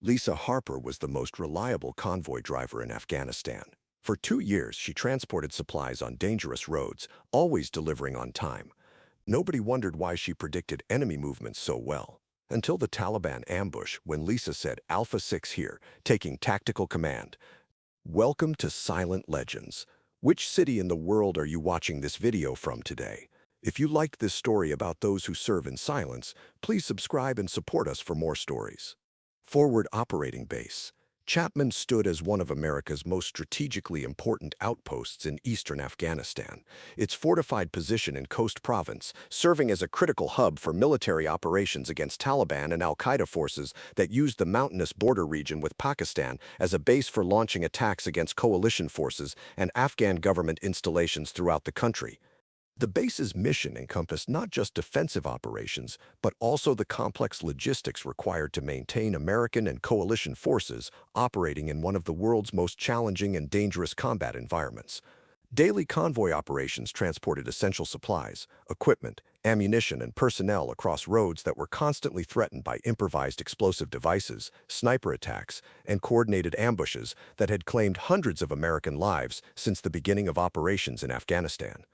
Lisa Harper was the most reliable convoy driver in Afghanistan. For 2 years, she transported supplies on dangerous roads, always delivering on time. Nobody wondered why she predicted enemy movements so well. Until the Taliban ambush, when Lisa said, "Alpha 6 here, taking tactical command." Welcome to Silent Legends. Which city in the world are you watching this video from today? If you liked this story about those who serve in silence, please subscribe and support us for more stories. Forward Operating Base. Chapman stood as one of America's most strategically important outposts in eastern Afghanistan. Its fortified position in Khost Province, serving as a critical hub for military operations against Taliban and al-Qaeda forces that used the mountainous border region with Pakistan as a base for launching attacks against coalition forces and Afghan government installations throughout the country. The base's mission encompassed not just defensive operations, but also the complex logistics required to maintain American and coalition forces operating in one of the world's most challenging and dangerous combat environments. Daily convoy operations transported essential supplies, equipment, ammunition, and personnel across roads that were constantly threatened by improvised explosive devices, sniper attacks, and coordinated ambushes that had claimed hundreds of American lives since the beginning of operations in Afghanistan.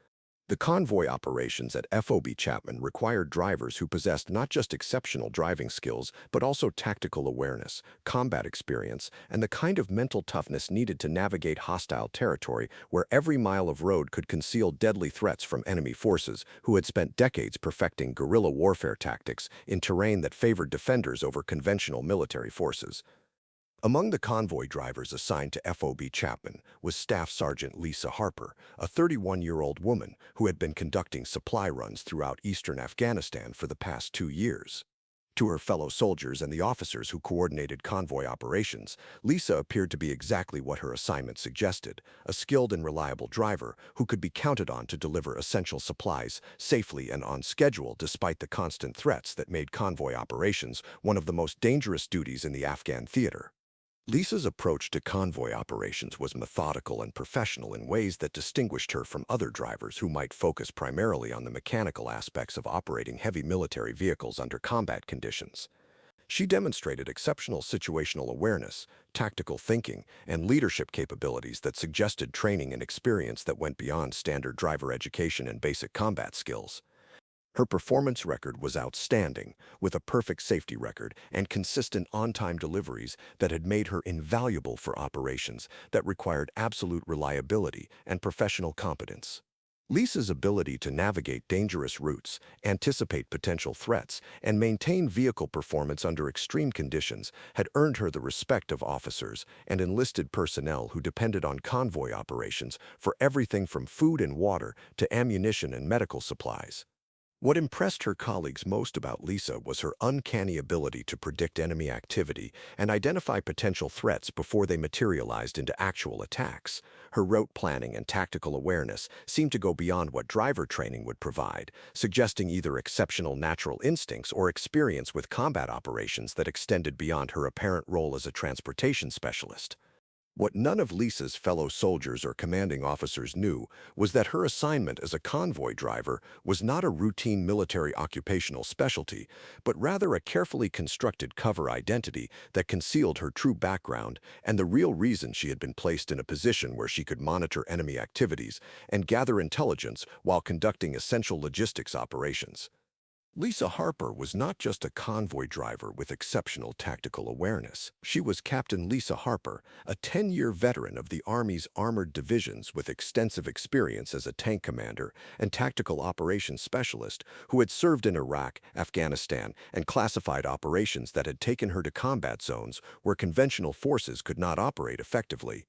The convoy operations at FOB Chapman required drivers who possessed not just exceptional driving skills, but also tactical awareness, combat experience, and the kind of mental toughness needed to navigate hostile territory where every mile of road could conceal deadly threats from enemy forces who had spent decades perfecting guerrilla warfare tactics in terrain that favored defenders over conventional military forces. Among the convoy drivers assigned to FOB Chapman was Staff Sergeant Lisa Harper, a 31-year-old woman who had been conducting supply runs throughout eastern Afghanistan for the past 2 years. To her fellow soldiers and the officers who coordinated convoy operations, Lisa appeared to be exactly what her assignment suggested, a skilled and reliable driver who could be counted on to deliver essential supplies safely and on schedule despite the constant threats that made convoy operations one of the most dangerous duties in the Afghan theater. Lisa's approach to convoy operations was methodical and professional in ways that distinguished her from other drivers who might focus primarily on the mechanical aspects of operating heavy military vehicles under combat conditions. She demonstrated exceptional situational awareness, tactical thinking, and leadership capabilities that suggested training and experience that went beyond standard driver education and basic combat skills. Her performance record was outstanding, with a perfect safety record and consistent on-time deliveries that had made her invaluable for operations that required absolute reliability and professional competence. Lisa's ability to navigate dangerous routes, anticipate potential threats, and maintain vehicle performance under extreme conditions had earned her the respect of officers and enlisted personnel who depended on convoy operations for everything from food and water to ammunition and medical supplies. What impressed her colleagues most about Lisa was her uncanny ability to predict enemy activity and identify potential threats before they materialized into actual attacks. Her route planning and tactical awareness seemed to go beyond what driver training would provide, suggesting either exceptional natural instincts or experience with combat operations that extended beyond her apparent role as a transportation specialist. What none of Lisa's fellow soldiers or commanding officers knew was that her assignment as a convoy driver was not a routine military occupational specialty, but rather a carefully constructed cover identity that concealed her true background and the real reason she had been placed in a position where she could monitor enemy activities and gather intelligence while conducting essential logistics operations. Lisa Harper was not just a convoy driver with exceptional tactical awareness. She was Captain Lisa Harper, a 10-year veteran of the Army's armored divisions with extensive experience as a tank commander and tactical operations specialist who had served in Iraq, Afghanistan, and classified operations that had taken her to combat zones where conventional forces could not operate effectively.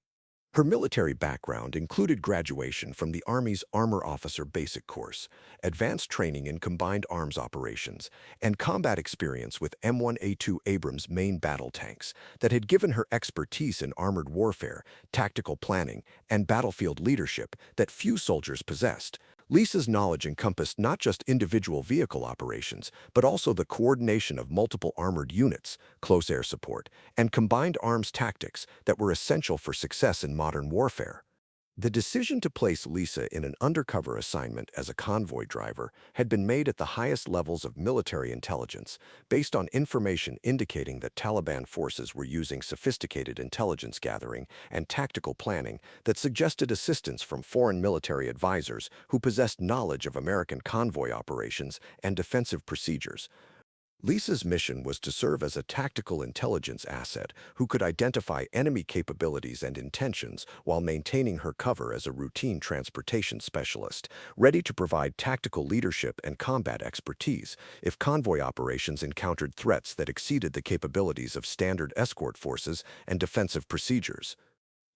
Her military background included graduation from the Army's Armor Officer Basic Course, advanced training in combined arms operations, and combat experience with M1A2 Abrams main battle tanks that had given her expertise in armored warfare, tactical planning, and battlefield leadership that few soldiers possessed. Lisa's knowledge encompassed not just individual vehicle operations, but also the coordination of multiple armored units, close air support, and combined arms tactics that were essential for success in modern warfare. The decision to place Lisa in an undercover assignment as a convoy driver had been made at the highest levels of military intelligence, based on information indicating that Taliban forces were using sophisticated intelligence gathering and tactical planning that suggested assistance from foreign military advisors who possessed knowledge of American convoy operations and defensive procedures. Lisa's mission was to serve as a tactical intelligence asset who could identify enemy capabilities and intentions while maintaining her cover as a routine transportation specialist, ready to provide tactical leadership and combat expertise if convoy operations encountered threats that exceeded the capabilities of standard escort forces and defensive procedures.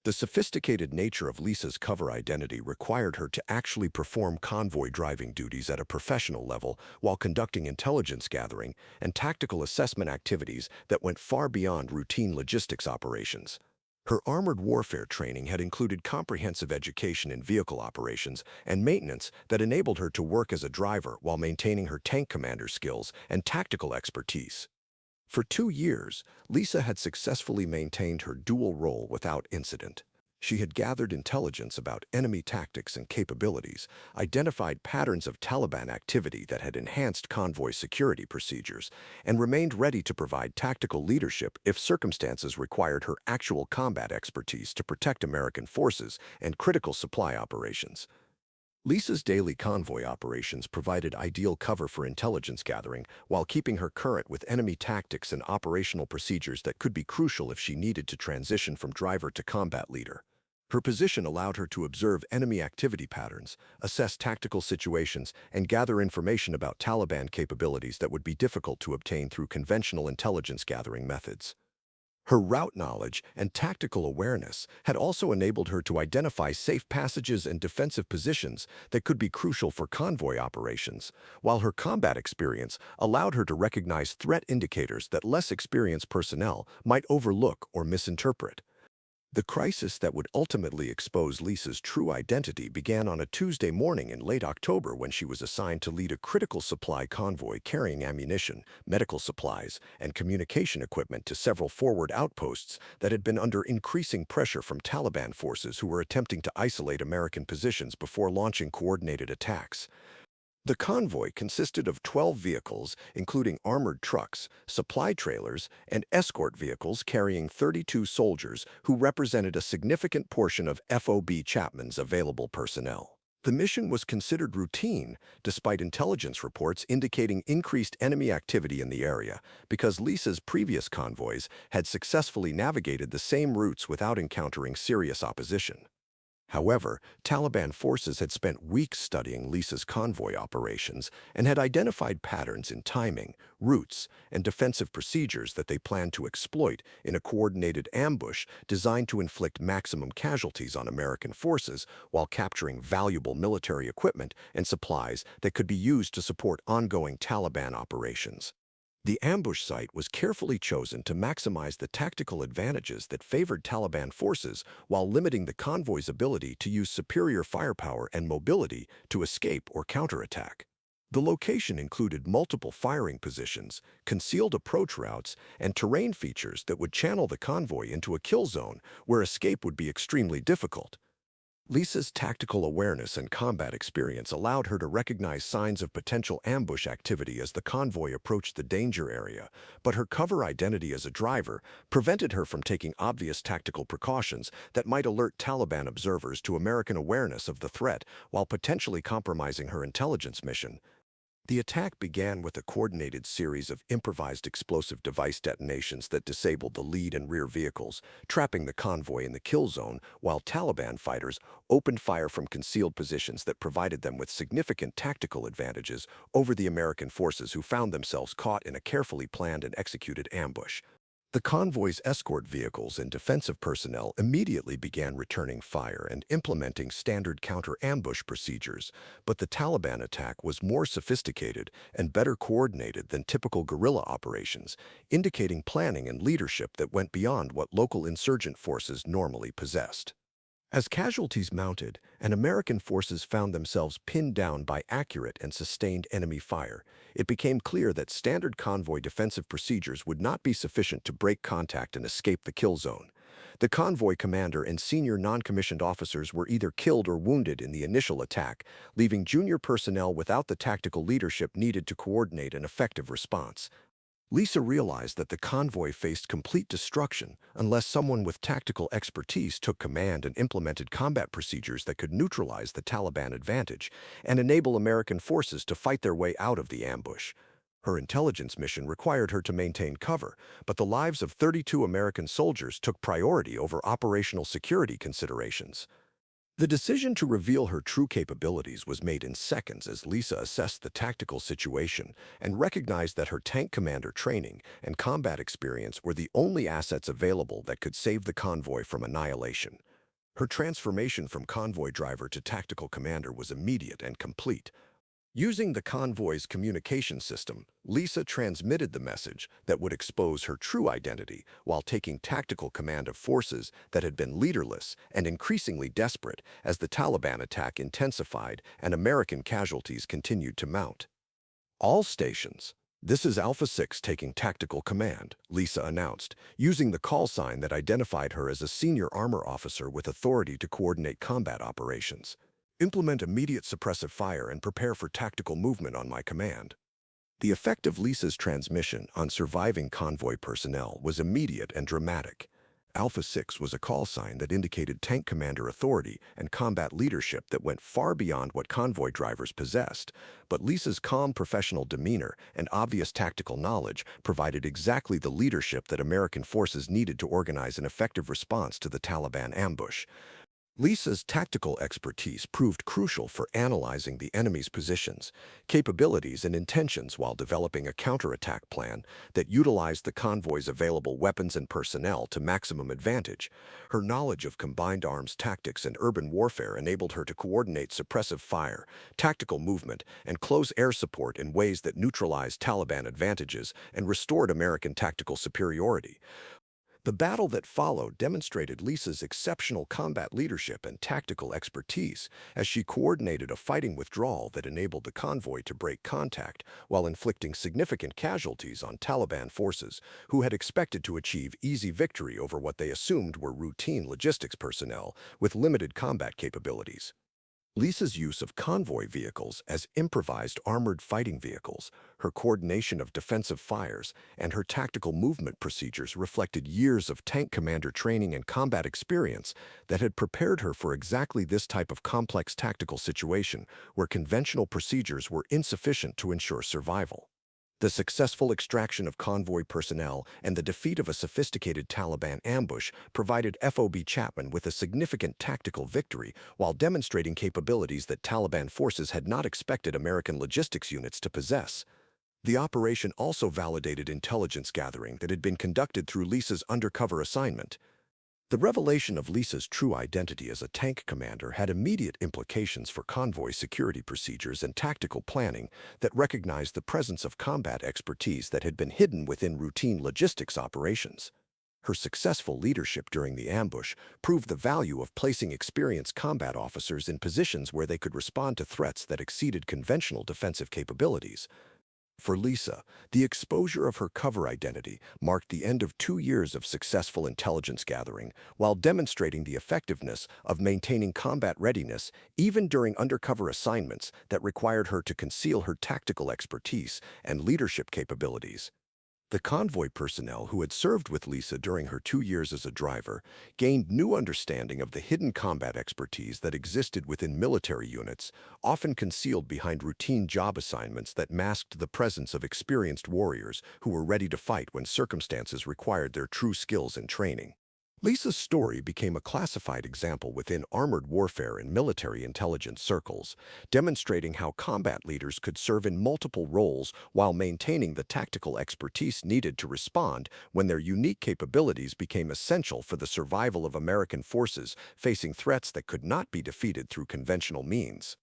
The sophisticated nature of Lisa's cover identity required her to actually perform convoy driving duties at a professional level while conducting intelligence gathering and tactical assessment activities that went far beyond routine logistics operations. Her armored warfare training had included comprehensive education in vehicle operations and maintenance that enabled her to work as a driver while maintaining her tank commander skills and tactical expertise. For 2 years, Lisa had successfully maintained her dual role without incident. She had gathered intelligence about enemy tactics and capabilities, identified patterns of Taliban activity that had enhanced convoy security procedures, and remained ready to provide tactical leadership if circumstances required her actual combat expertise to protect American forces and critical supply operations. Lisa's daily convoy operations provided ideal cover for intelligence gathering while keeping her current with enemy tactics and operational procedures that could be crucial if she needed to transition from driver to combat leader. Her position allowed her to observe enemy activity patterns, assess tactical situations, and gather information about Taliban capabilities that would be difficult to obtain through conventional intelligence gathering methods. Her route knowledge and tactical awareness had also enabled her to identify safe passages and defensive positions that could be crucial for convoy operations, while her combat experience allowed her to recognize threat indicators that less experienced personnel might overlook or misinterpret. The crisis that would ultimately expose Lisa's true identity began on a Tuesday morning in late October when she was assigned to lead a critical supply convoy carrying ammunition, medical supplies, and communication equipment to several forward outposts that had been under increasing pressure from Taliban forces who were attempting to isolate American positions before launching coordinated attacks. The convoy consisted of 12 vehicles, including armored trucks, supply trailers, and escort vehicles carrying 32 soldiers who represented a significant portion of FOB Chapman's available personnel. The mission was considered routine, despite intelligence reports indicating increased enemy activity in the area, because Lisa's previous convoys had successfully navigated the same routes without encountering serious opposition. However, Taliban forces had spent weeks studying Lisa's convoy operations and had identified patterns in timing, routes, and defensive procedures that they planned to exploit in a coordinated ambush designed to inflict maximum casualties on American forces while capturing valuable military equipment and supplies that could be used to support ongoing Taliban operations. The ambush site was carefully chosen to maximize the tactical advantages that favored Taliban forces while limiting the convoy's ability to use superior firepower and mobility to escape or counterattack. The location included multiple firing positions, concealed approach routes, and terrain features that would channel the convoy into a kill zone where escape would be extremely difficult. Lisa's tactical awareness and combat experience allowed her to recognize signs of potential ambush activity as the convoy approached the danger area, but her cover identity as a driver prevented her from taking obvious tactical precautions that might alert Taliban observers to American awareness of the threat while potentially compromising her intelligence mission. The attack began with a coordinated series of improvised explosive device detonations that disabled the lead and rear vehicles, trapping the convoy in the kill zone, while Taliban fighters opened fire from concealed positions that provided them with significant tactical advantages over the American forces who found themselves caught in a carefully planned and executed ambush. The convoy's escort vehicles and defensive personnel immediately began returning fire and implementing standard counter-ambush procedures, but the Taliban attack was more sophisticated and better coordinated than typical guerrilla operations, indicating planning and leadership that went beyond what local insurgent forces normally possessed. As casualties mounted and American forces found themselves pinned down by accurate and sustained enemy fire, it became clear that standard convoy defensive procedures would not be sufficient to break contact and escape the kill zone. The convoy commander and senior non-commissioned officers were either killed or wounded in the initial attack, leaving junior personnel without the tactical leadership needed to coordinate an effective response. Lisa realized that the convoy faced complete destruction unless someone with tactical expertise took command and implemented combat procedures that could neutralize the Taliban advantage and enable American forces to fight their way out of the ambush. Her intelligence mission required her to maintain cover, but the lives of 32 American soldiers took priority over operational security considerations. The decision to reveal her true capabilities was made in seconds as Lisa assessed the tactical situation and recognized that her tank commander training and combat experience were the only assets available that could save the convoy from annihilation. Her transformation from convoy driver to tactical commander was immediate and complete. Using the convoy's communication system, Lisa transmitted the message that would expose her true identity while taking tactical command of forces that had been leaderless and increasingly desperate as the Taliban attack intensified and American casualties continued to mount. All stations. This is Alpha 6 taking tactical command, Lisa announced, using the call sign that identified her as a senior armor officer with authority to coordinate combat operations. Implement immediate suppressive fire and prepare for tactical movement on my command. The effect of Lisa's transmission on surviving convoy personnel was immediate and dramatic. Alpha 6 was a call sign that indicated tank commander authority and combat leadership that went far beyond what convoy drivers possessed, but Lisa's calm professional demeanor and obvious tactical knowledge provided exactly the leadership that American forces needed to organize an effective response to the Taliban ambush. Lisa's tactical expertise proved crucial for analyzing the enemy's positions, capabilities, and intentions while developing a counterattack plan that utilized the convoy's available weapons and personnel to maximum advantage. Her knowledge of combined arms tactics and urban warfare enabled her to coordinate suppressive fire, tactical movement, and close air support in ways that neutralized Taliban advantages and restored American tactical superiority. The battle that followed demonstrated Lisa's exceptional combat leadership and tactical expertise as she coordinated a fighting withdrawal that enabled the convoy to break contact while inflicting significant casualties on Taliban forces who had expected to achieve easy victory over what they assumed were routine logistics personnel with limited combat capabilities. Lisa's use of convoy vehicles as improvised armored fighting vehicles, her coordination of defensive fires, and her tactical movement procedures reflected years of tank commander training and combat experience that had prepared her for exactly this type of complex tactical situation where conventional procedures were insufficient to ensure survival. The successful extraction of convoy personnel and the defeat of a sophisticated Taliban ambush provided FOB Chapman with a significant tactical victory while demonstrating capabilities that Taliban forces had not expected American logistics units to possess. The operation also validated intelligence gathering that had been conducted through Lisa's undercover assignment. The revelation of Lisa's true identity as a tank commander had immediate implications for convoy security procedures and tactical planning that recognized the presence of combat expertise that had been hidden within routine logistics operations. Her successful leadership during the ambush proved the value of placing experienced combat officers in positions where they could respond to threats that exceeded conventional defensive capabilities. For Lisa, the exposure of her cover identity marked the end of 2 years of successful intelligence gathering while demonstrating the effectiveness of maintaining combat readiness even during undercover assignments that required her to conceal her tactical expertise and leadership capabilities. The convoy personnel who had served with Lisa during her 2 years as a driver gained new understanding of the hidden combat expertise that existed within military units, often concealed behind routine job assignments that masked the presence of experienced warriors who were ready to fight when circumstances required their true skills and training. Lisa's story became a classified example within armored warfare and military intelligence circles, demonstrating how combat leaders could serve in multiple roles while maintaining the tactical expertise needed to respond when their unique capabilities became essential for the survival of American forces facing threats that could not be defeated through conventional means.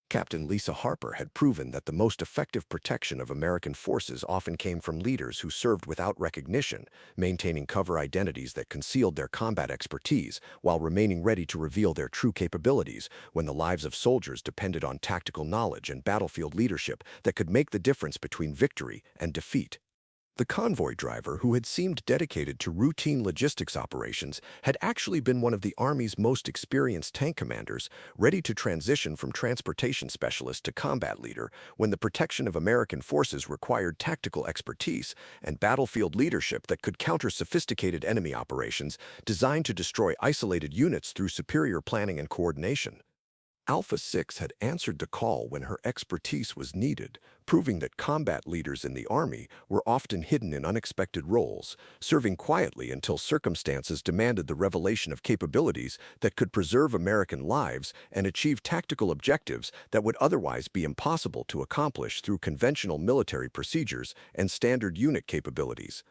Captain Lisa Harper had proven that the most effective protection of American forces often came from leaders who served without recognition, maintaining cover identities that concealed their combat expertise while remaining ready to reveal their true capabilities when the lives of soldiers depended on tactical knowledge and battlefield leadership that could make the difference between victory and defeat. The convoy driver, who had seemed dedicated to routine logistics operations, had actually been one of the Army's most experienced tank commanders, ready to transition from transportation specialist to combat leader when the protection of American forces required tactical expertise and battlefield leadership that could counter sophisticated enemy operations designed to destroy isolated units through superior planning and coordination. Alpha 6 had answered the call when her expertise was needed, proving that combat leaders in the Army were often hidden in unexpected roles, serving quietly until circumstances demanded the revelation of capabilities that could preserve American lives and achieve tactical objectives that would otherwise be impossible to accomplish through conventional military procedures and standard unit capabilities.